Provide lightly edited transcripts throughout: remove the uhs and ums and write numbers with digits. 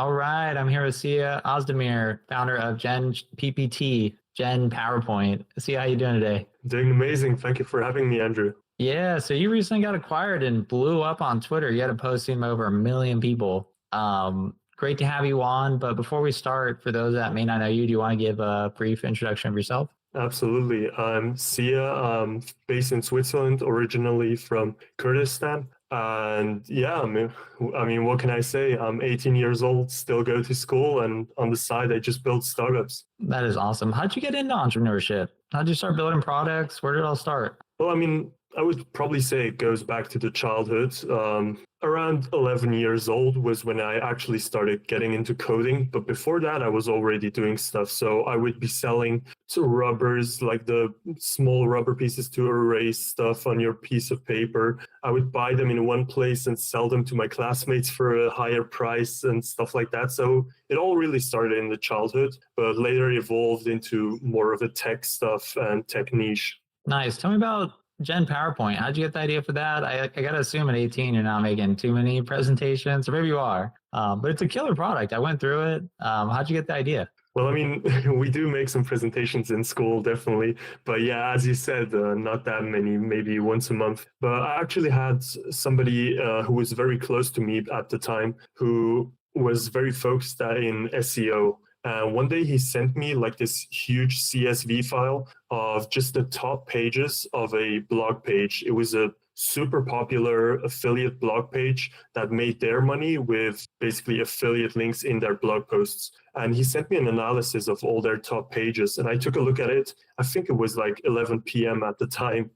All right, I'm here with Siyabend Özdemir, founder of Gen PPT, Gen PowerPoint. See how you doing today? Doing amazing. Thank you for having me, Andrew. Yeah, so you recently got acquired and blew up on Twitter. You had a posting of over 1 million people. Great to have you on. But before we start, for those that may not know you, do you want to give a brief introduction of yourself? Absolutely. I'm Sia. I'm based in Switzerland, originally from Kurdistan. And yeah, I mean, what can I say? I'm 18 years old, still go to school, and on the side, I just build startups. That is awesome. How'd you get into entrepreneurship? How'd you start building products? Where did it all start? Well, I mean, I would probably say it goes back to the childhood. Around 11 years old was when I actually started getting into coding. But before that, I was already doing stuff. So I would be selling rubbers, like the small rubber pieces to erase stuff on your piece of paper. I would buy them in one place and sell them to my classmates for a higher price and stuff like that. So it all really started in the childhood, but later evolved into more of a tech stuff and tech niche. Nice. Tell me about Gen PowerPoint. How'd you get the idea for that? I got to assume at 18, you're not making too many presentations, or maybe you are, but it's a killer product. I went through it. How'd you get the idea? Well, I mean, we do make some presentations in school, definitely. But yeah, as you said, not that many, maybe once a month. But I actually had somebody who was very close to me at the time who was very focused in SEO. One day he sent me like this huge CSV file of just the top pages of a blog page. It was a super popular affiliate blog page that made their money with basically affiliate links in their blog posts. And he sent me an analysis of all their top pages. And I took a look at it. I think it was like 11 p.m. at the time,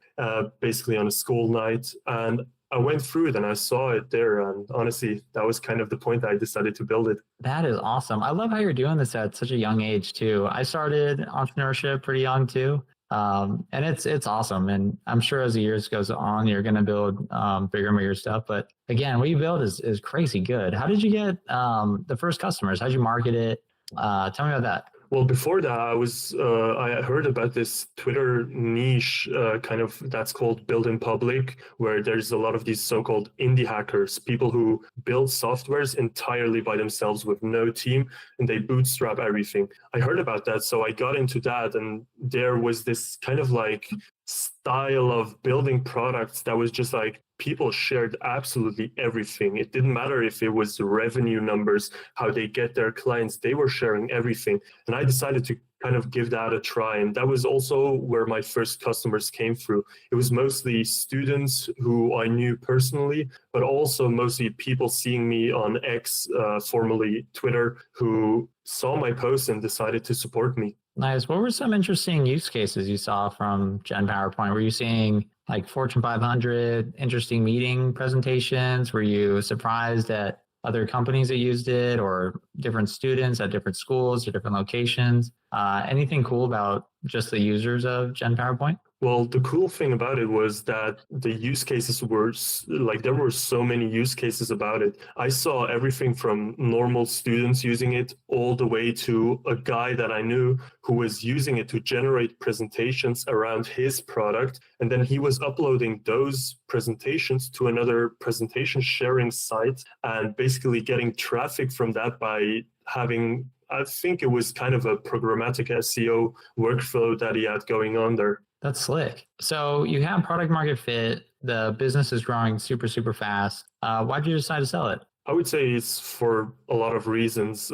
basically on a school night. And I went through it and I saw it there. And honestly, that was kind of the point that I decided to build it. That is awesome. I love how you're doing this at such a young age too. I started entrepreneurship pretty young too. And it's awesome. And I'm sure as the years goes on, you're going to build bigger and bigger stuff. But again, what you build is crazy good. How did you get the first customers? How'd you market it? Tell me about that. Well, before that, I heard about this Twitter niche kind of that's called Build in Public, where there's a lot of these so-called indie hackers, people who build softwares entirely by themselves with no team, and they bootstrap everything. I heard about that, so I got into that, and there was this kind of like style of building products that was just like people shared absolutely everything. It didn't matter if it was revenue numbers, how they get their clients, they were sharing everything. And I decided to kind of give that a try. And that was also where my first customers came through. It was mostly students who I knew personally, but also mostly people seeing me on X, formerly Twitter, who saw my posts and decided to support me. Nice. What were some interesting use cases you saw from Gen PowerPoint? Were you seeing like Fortune 500 interesting meeting presentations? Were you surprised at other companies that used it, or different students at different schools or different locations? Anything cool about just the users of Gen PowerPoint? Well, the cool thing about it was that the use cases were like, there were so many use cases about it. I saw everything from normal students using it all the way to a guy that I knew who was using it to generate presentations around his product. And then he was uploading those presentations to another presentation sharing site and basically getting traffic from that by having, I think it was kind of a programmatic SEO workflow that he had going on there. That's slick. So you have product market fit. The business is growing super, super fast. Why'd you decide to sell it? I would say it's for a lot of reasons.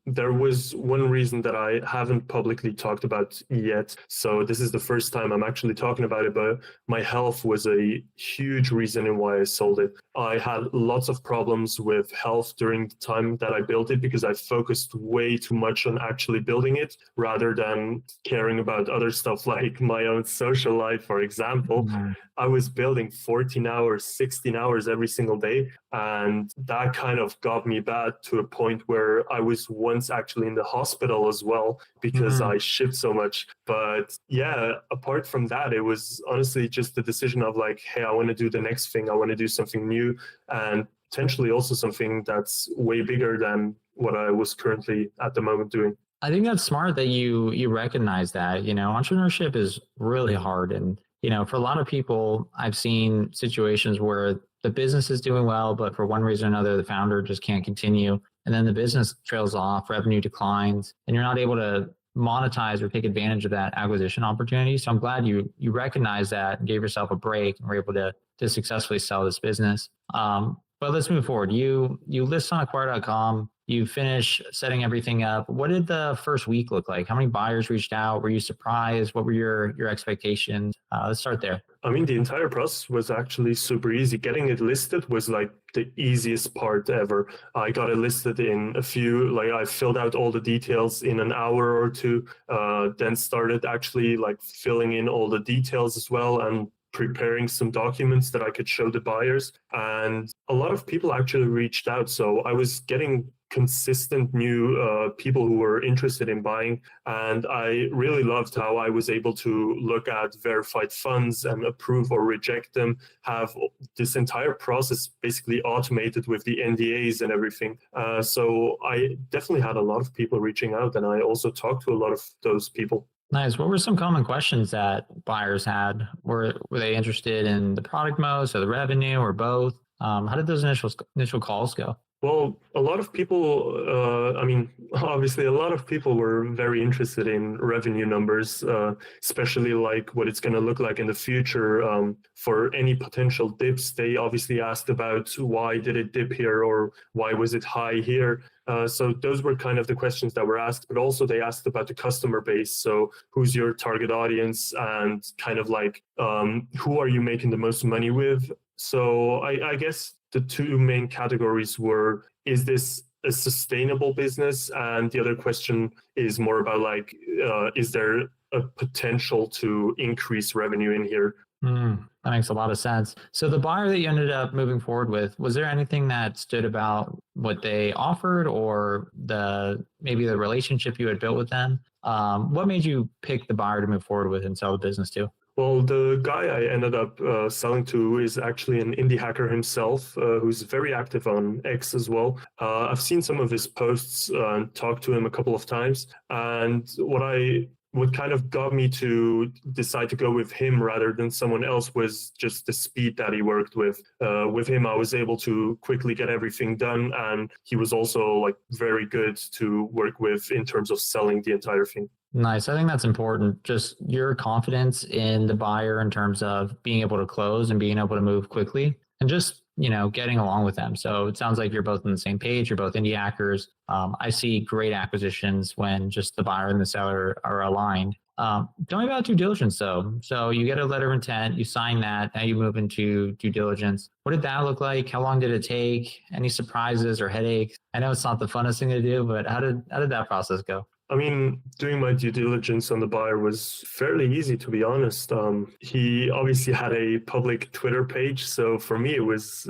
There was one reason that I haven't publicly talked about yet. So this is the first time I'm actually talking about it, but my health was a huge reason in why I sold it. I had lots of problems with health during the time that I built it because I focused way too much on actually building it rather than caring about other stuff like my own social life, for example. Mm-hmm. I was building 14 hours, 16 hours every single day. And that kind of got me bad to a point where I was once actually in the hospital as well because I shipped so much. But yeah, apart from that, it was honestly just the decision of like, hey, I want to do the next thing. I want to do something new and potentially also something that's way bigger than what I was currently at the moment doing. I think that's smart that you recognize that, entrepreneurship is really hard. And, for a lot of people, I've seen situations where the business is doing well, but for one reason or another, the founder just can't continue. and then the business trails off, revenue declines, and you're not able to monetize or take advantage of that acquisition opportunity. So I'm glad you recognized that and gave yourself a break and were able to successfully sell this business. But let's move forward. You list on acquire.com. You finish setting everything up. What did the first week look like? How many buyers reached out? Were you surprised? What were your expectations? Let's start there. I mean, the entire process was actually super easy. Getting it listed was like the easiest part ever. I got it listed in I filled out all the details in an hour or two, then started actually like filling in all the details as well and preparing some documents that I could show the buyers. And a lot of people actually reached out. So I was getting consistent new people who were interested in buying. And I really loved how I was able to look at verified funds and approve or reject them, have this entire process basically automated with the NDAs and everything. So I definitely had a lot of people reaching out, and I also talked to a lot of those people. Nice. What were some common questions that buyers had? Were they interested in the product most or the revenue or both? How did those initial calls go? Well, a lot of people, obviously a lot of people were very interested in revenue numbers, especially like what it's going to look like in the future. For any potential dips, they obviously asked about why did it dip here or why was it high here? So those were kind of the questions that were asked, but also they asked about the customer base. So who's your target audience and kind of like, who are you making the most money with? So I guess the two main categories were, is this a sustainable business? And the other question is more about like, is there a potential to increase revenue in here? That makes a lot of sense. So the buyer that you ended up moving forward with, was there anything that stood about what they offered or maybe the relationship you had built with them? What made you pick the buyer to move forward with and sell the business to? Well, the guy I ended up selling to is actually an indie hacker himself, who's very active on X as well. I've seen some of his posts and talked to him a couple of times. And what kind of got me to decide to go with him rather than someone else was just the speed that he worked with. With him, I was able to quickly get everything done. And he was also like very good to work with in terms of selling the entire thing. Nice. I think that's important. Just your confidence in the buyer in terms of being able to close and being able to move quickly and just, getting along with them. So it sounds like you're both on the same page. You're both indie hackers. I see great acquisitions when just the buyer and the seller are aligned. Tell me about due diligence though. So you get a letter of intent, you sign that, now you move into due diligence. What did that look like? How long did it take? Any surprises or headaches? I know it's not the funnest thing to do, but how did that process go? I mean, doing my due diligence on the buyer was fairly easy, to be honest. He obviously had a public Twitter page. So for me, it was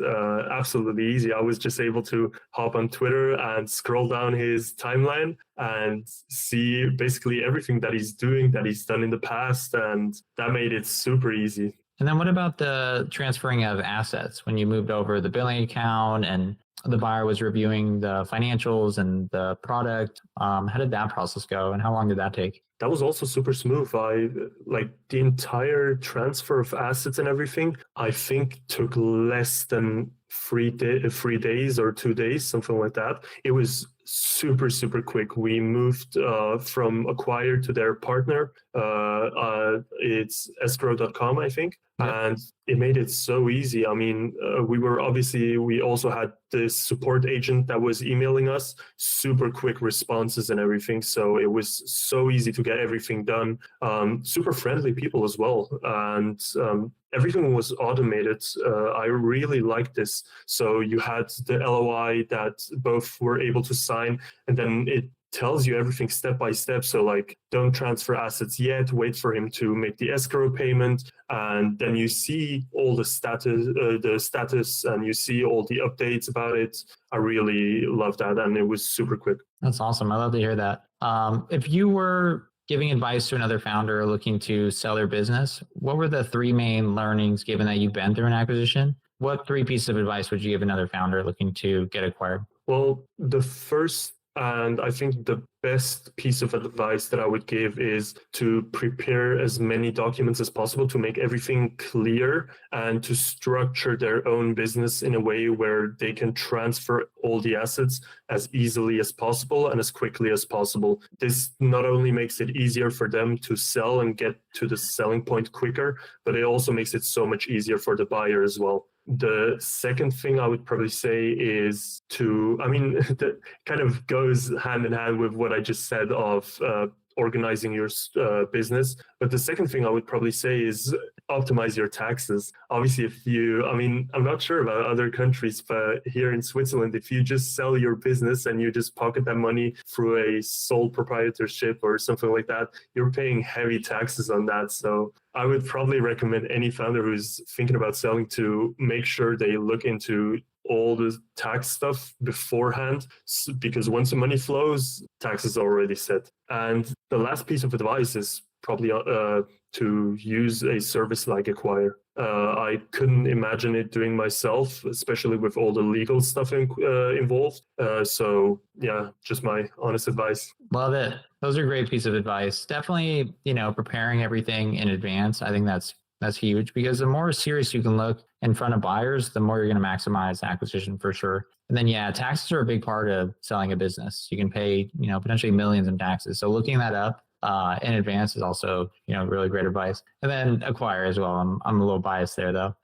absolutely easy. I was just able to hop on Twitter and scroll down his timeline and see basically everything that he's doing, that he's done in the past. And that made it super easy. And then what about the transferring of assets when you moved over the billing account and the buyer was reviewing the financials and the product? How did that process go and how long did that take? That was also super smooth. The entire transfer of assets and everything, I think took less than 3 days or 2 days, something like that. It was super, super quick. We moved from Acquire to their partner. It's escrow.com, I think. Yep. And it made it so easy. I mean, we also had this support agent that was emailing us, super quick responses and everything. So it was so easy to get everything done. Super friendly people as well. And everything was automated. I really liked this. So you had the LOI that both were able to sign, and then it tells you everything step by step. So like, don't transfer assets yet, wait for him to make the escrow payment. And then you see all the status and you see all the updates about it. I really love that. And it was super quick. That's awesome. I love to hear that. If you were giving advice to another founder looking to sell their business, what were the 3 main learnings given that you've been through an acquisition? What 3 pieces of advice would you give another founder looking to get acquired? Well, the first And I think the best piece of advice that I would give is to prepare as many documents as possible to make everything clear and to structure their own business in a way where they can transfer all the assets as easily as possible and as quickly as possible. This not only makes it easier for them to sell and get to the selling point quicker, but it also makes it so much easier for the buyer as well. The second thing I would probably say is that kind of goes hand in hand with what I just said of organizing your business. But the second thing I would probably say is optimize your taxes. Obviously, I'm not sure about other countries, but here in Switzerland, if you just sell your business and you just pocket that money through a sole proprietorship or something like that, you're paying heavy taxes on that. So I would probably recommend any founder who's thinking about selling to make sure they look into all the tax stuff beforehand, because once the money flows, tax is already set. And the last piece of advice is probably to use a service like Acquire. I couldn't imagine it doing myself, especially with all the legal stuff involved. So yeah, just my honest advice. Love it. Those are great piece of advice. Definitely, preparing everything in advance. I think that's huge, because the more serious you can look in front of buyers, the more you're going to maximize acquisition for sure. And then, taxes are a big part of selling a business. You can pay, potentially millions in taxes. So looking that up in advance is also, really great advice. And then Acquire as well. I'm a little biased there though.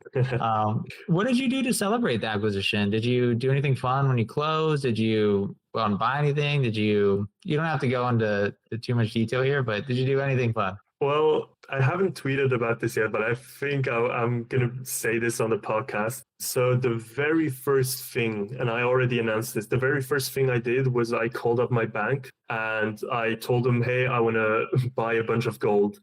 What did you do to celebrate the acquisition? Did you do anything fun when you closed? Did you go out and buy anything? You don't have to go into too much detail here, but did you do anything fun? Well, I haven't tweeted about this yet, but I think I'm going to say this on the podcast. So the very first thing, and I already announced this, the very first thing I did was I called up my bank and I told them, hey, I want to buy a bunch of gold.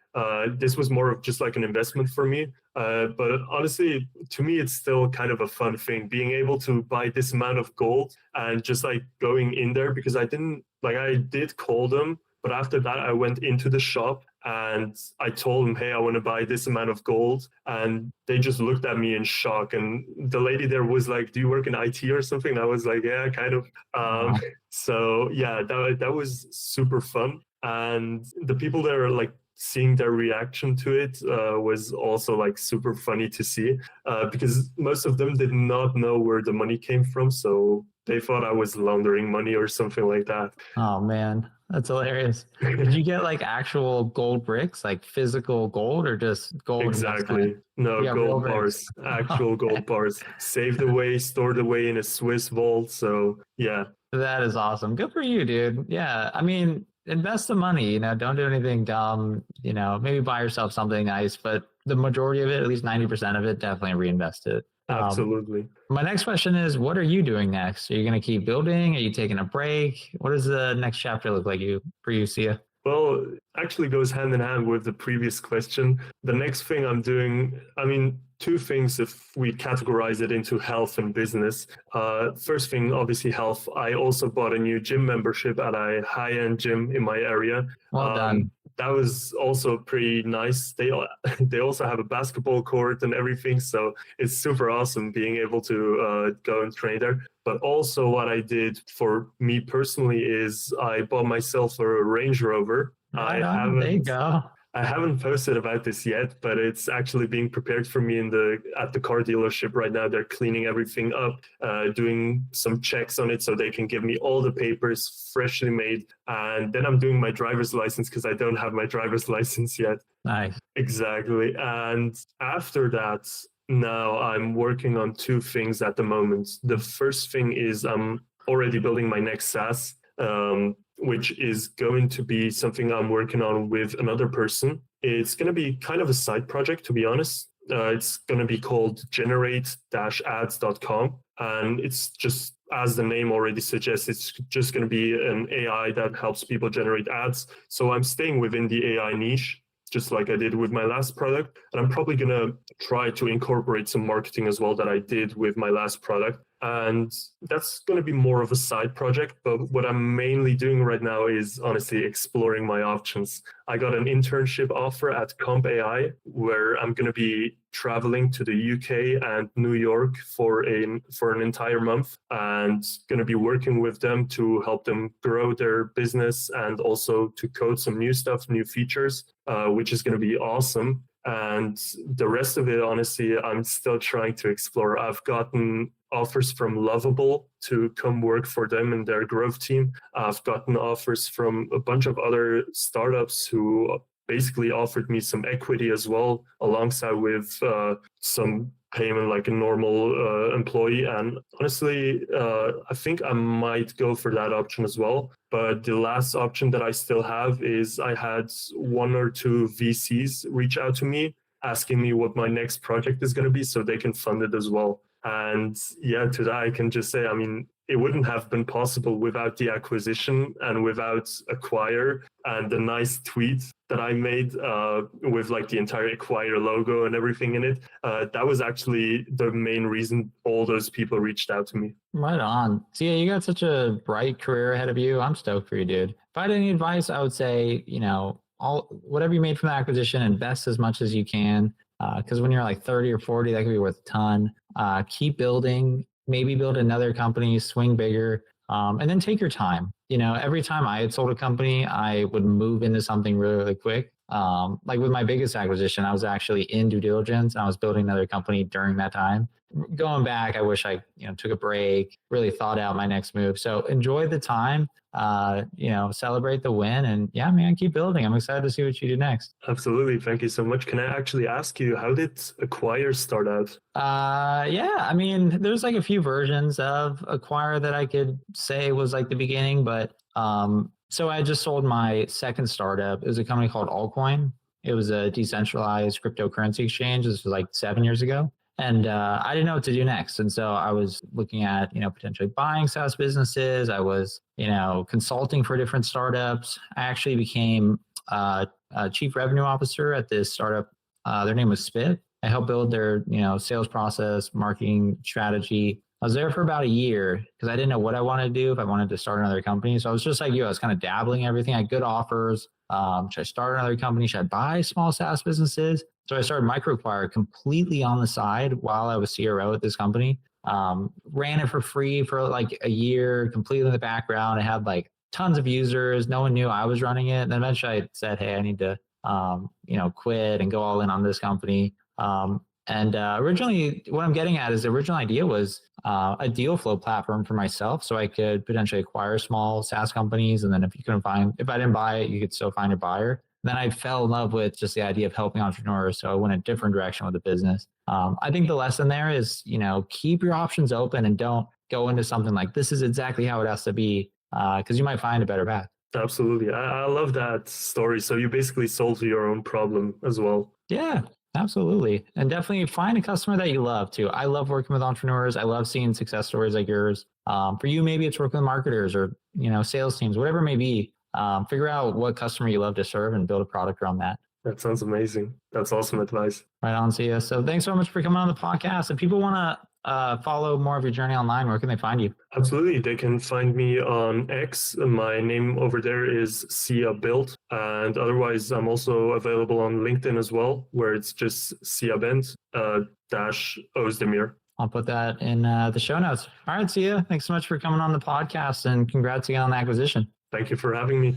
This was more of just like an investment for me. But honestly, to me, it's still kind of a fun thing, being able to buy this amount of gold and just like going in there, because I did call them. But after that, I went into the shop and I told them, hey, I want to buy this amount of gold. And they just looked at me in shock. And the lady there was like, do you work in IT or something? And I was like, yeah, kind of. So yeah, that was super fun. And the people there, like, seeing their reaction to it was also like super funny to see, because most of them did not know where the money came from. So they thought I was laundering money or something like that. Oh man, that's hilarious. Did you get like actual gold bricks, like physical gold, or just gold? Exactly. No, gold bars, actual gold bars, saved away, stored away in a Swiss vault. So yeah. That is awesome. Good for you, dude. Yeah. I mean, invest the money, don't do anything dumb, maybe buy yourself something nice, but the majority of it, at least 90% of it, definitely reinvest it. Absolutely. My next question is, what are you doing next? Are you going to keep building? Are you taking a break? What does the next chapter look like for you, Sia? Well, actually goes hand in hand with the previous question. The next thing I'm doing, two things if we categorize it into health and business. First thing, obviously health. I also bought a new gym membership at a high-end gym in my area. Well done. That was also pretty nice. They also have a basketball court and everything. So it's super awesome being able to go and train there. But also what I did for me personally is I bought myself a Range Rover. There you go. I haven't posted about this yet, but it's actually being prepared for me at the car dealership right now. They're cleaning everything up, doing some checks on it so they can give me all the papers freshly made. And then I'm doing my driver's license because I don't have my driver's license yet. Nice. Exactly. And after that, now I'm working on two things at the moment. The first thing is I'm already building my next SaaS, which is going to be something I'm working on with another person. It's going to be kind of a side project, to be honest. It's going to be called generate-ads.com. And it's just, as the name already suggests, it's just going to be an AI that helps people generate ads. So I'm staying within the AI niche. just like I did with my last product. And I'm probably going to try to incorporate some marketing as well that I did with my last product. And that's going to be more of a side project. But what I'm mainly doing right now is honestly exploring my options. I got an internship offer at Comp AI, where I'm going to be traveling to the UK and New York for an entire month, and going to be working with them to help them grow their business and also to code some new stuff, new features, which is going to be awesome. And the rest of it, honestly, I'm still trying to explore. I've gotten offers from Lovable to come work for them in their growth team. I've gotten offers from a bunch of other startups who basically offered me some equity as well, alongside with some payment like a normal employee. And honestly, I think I might go for that option as well. But the last option that I still have is I had 1 or 2 VCs reach out to me asking me what my next project is going to be so they can fund it as well. And yeah, to that, I can just say, I mean, it wouldn't have been possible without the acquisition and without Acquire and the nice tweet that I made with like the entire Acquire logo and everything in it. That was actually the main reason all those people reached out to me. Right on. So yeah, you got such a bright career ahead of you. I'm stoked for you, dude. If I had any advice, I would say, whatever you made from the acquisition, invest as much as you can. Because when you're like 30 or 40, that could be worth a ton. Keep building, maybe build another company, swing bigger, and then take your time. Every time I had sold a company, I would move into something really, really quick. Like with my biggest acquisition, I was actually in due diligence. I was building another company during that time. Going back, I wish I, took a break, really thought out my next move. So enjoy the time, celebrate the win, and yeah, man, keep building. I'm excited to see what you do next. Absolutely. Thank you so much. Can I actually ask you, how did Acquire start out? Yeah, I mean, there's like a few versions of Acquire that I could say was like the beginning, but so I just sold my second startup. It was a company called Altcoin. It was a decentralized cryptocurrency exchange. This was like 7 years ago. And I didn't know what to do next. And so I was looking at, potentially buying SaaS businesses. I was, consulting for different startups. I actually became a chief revenue officer at this startup. Their name was Spit. I helped build their, sales process, marketing strategy. I was there for about a year because I didn't know what I wanted to do, if I wanted to start another company. So I was just like you, I was kind of dabbling everything. I had good offers. Should I start another company? Should I buy small SaaS businesses? So I started MicroAcquire completely on the side while I was CRO at this company. Ran it for free for like a year, completely in the background. I had like tons of users. No one knew I was running it. And then eventually I said, hey, I need to, quit and go all in on this company. Originally, what I'm getting at is the original idea was a deal flow platform for myself, so I could potentially acquire small SaaS companies, and then if I didn't buy it, you could still find a buyer. Then I fell in love with just the idea of helping entrepreneurs, so I went a different direction with the business. I think the lesson there is, keep your options open and don't go into something like this is exactly how it has to be, because you might find a better path. Absolutely. I love that story. So you basically solved your own problem as well. Yeah. Absolutely. And definitely find a customer that you love too. I love working with entrepreneurs. I love seeing success stories like yours. For you, maybe it's working with marketers or, sales teams, whatever it may be. Figure out what customer you love to serve and build a product around that. That sounds amazing. That's awesome advice. Right on, Sia. So thanks so much for coming on the podcast. If people want to follow more of your journey online, where can they find you? Absolutely. They can find me on X. My name over there is Siyabend. And otherwise, I'm also available on LinkedIn as well, where it's just Siyabend Özdemir. I'll put that in the show notes. All right, Sia. Thanks so much for coming on the podcast, and congrats again on the acquisition. Thank you for having me.